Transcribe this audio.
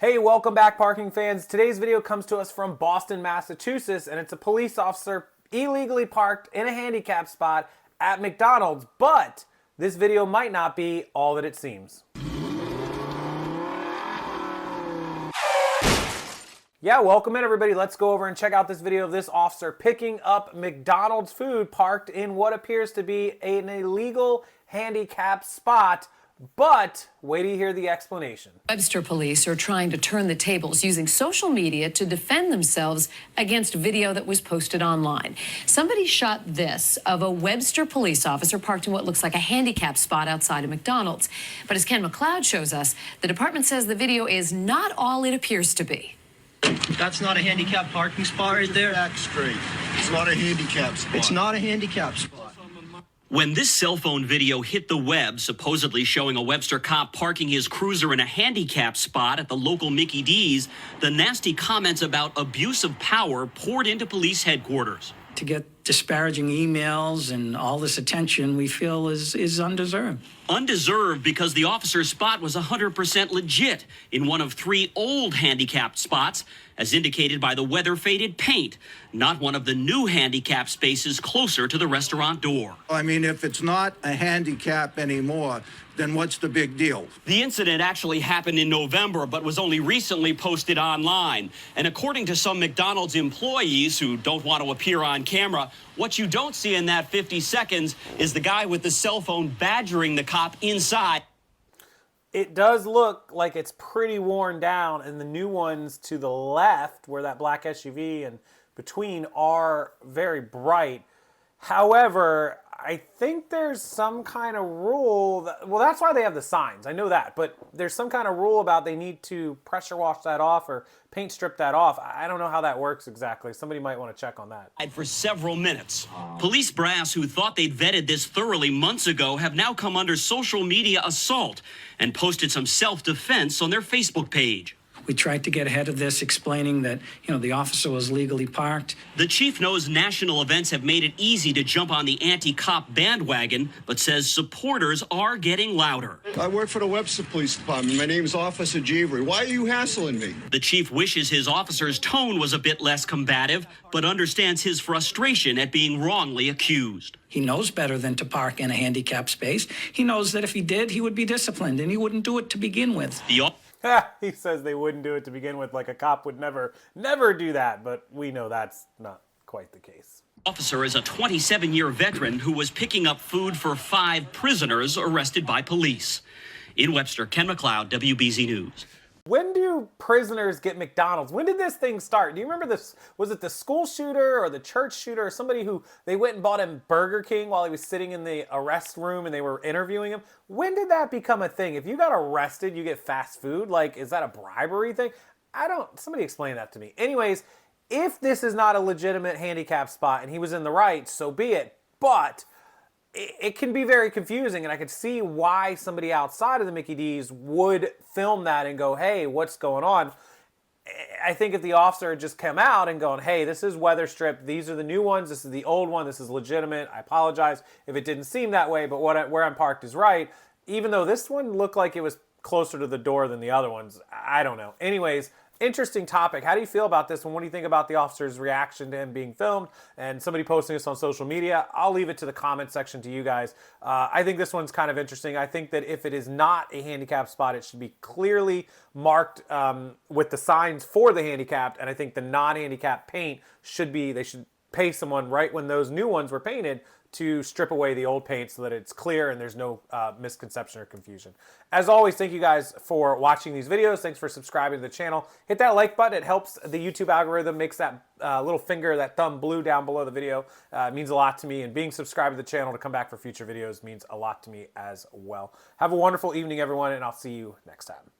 Hey, welcome back, parking fans. Today's video comes to us from Boston, Massachusetts, and it's a police officer illegally parked in a handicap spot at McDonald's, but this video might not be all that it seems. Yeah, welcome in everybody. Let's go over and check out this video of this officer picking up McDonald's food parked in what appears to be an illegal handicap spot. But wait till you hear the explanation. Webster police are trying to turn the tables using social media to defend themselves against video that was posted online. Somebody shot this of a Webster police officer parked in what looks like a handicap spot outside of McDonald's. But as Ken McLeod shows us, the department says the video is not all it appears to be. That's not a handicap parking spot right there. Back straight. It's not a handicap spot. It's not a handicap spot. When this cell phone video hit the web, supposedly showing a Webster cop parking his cruiser in a handicap spot at the local Mickey D's, the nasty comments about abuse of power poured into police headquarters. To get disparaging emails and all this attention, we feel is undeserved. Undeserved because the officer's spot was 100% legit in one of 3 old handicapped spots, as indicated by the weather-faded paint, not one of the new handicap spaces closer to the restaurant door. I mean, if it's not a handicap anymore, then what's the big deal? The incident actually happened in November, but was only recently posted online. And according to some McDonald's employees who don't want to appear on camera, what you don't see in that 50 seconds is the guy with the cell phone badgering the cop inside. It does look like it's pretty worn down, and the new ones to the left, where that black SUV and between, are very bright. However, I think there's some kind of rule that, well, that's why they have the signs. I know that, but there's some kind of rule about they need to pressure wash that off or paint strip that off. I don't know how that works exactly. Somebody might want to check on that. For several minutes. Police brass who thought they'd vetted this thoroughly months ago have now come under social media assault and posted some self-defense on their Facebook page. We tried to get ahead of this, explaining that, the officer was legally parked. The chief knows national events have made it easy to jump on the anti-cop bandwagon, but says supporters are getting louder. I work for the Webster Police Department. My name's Officer Jeevery. Why are you hassling me? The chief wishes his officer's tone was a bit less combative, but understands his frustration at being wrongly accused. He knows better than to park in a handicap space. He knows that if he did, he would be disciplined, and he wouldn't do it to begin with. He says they wouldn't do it to begin with, like a cop would never do that, but we know that's not quite the case. Officer is a 27-year veteran who was picking up food for 5 prisoners arrested by police. In Webster, Ken McLeod, WBZ News. When do prisoners get McDonald's? When did this thing start? Do you remember this? Was it the school shooter or the church shooter or somebody who they went and bought him Burger King while he was sitting in the arrest room and they were interviewing him? When did that become a thing? If you got arrested, you get fast food? Like, is that a bribery thing? Somebody explain that to me. Anyways, if this is not a legitimate handicap spot and he was in the right, so be it. But it can be very confusing, and I could see why somebody outside of the Mickey D's would film that and go, hey, what's going on? I think if the officer had just come out and gone, hey, this is weather stripped, these are the new ones, this is the old one, this is legitimate, I apologize if it didn't seem that way, but where I'm parked is right, even though this one looked like it was closer to the door than the other ones, I don't know. Anyways, interesting topic. How do you feel about this one? What do you think about the officer's reaction to him being filmed and somebody posting this on social media? I'll leave it to the comment section to you guys. I think this one's kind of interesting. I think that if it is not a handicap spot, it should be clearly marked with the signs for the handicapped, and I think the non-handicapped paint they should pay someone right when those new ones were painted to strip away the old paint so that it's clear and there's no misconception or confusion. As always, thank you guys for watching these videos. Thanks for subscribing to the channel. Hit that like button. It helps the YouTube algorithm, makes that little finger, that thumb blue down below the video. It means a lot to me, and being subscribed to the channel to come back for future videos means a lot to me as well. Have a wonderful evening, everyone, and I'll see you next time.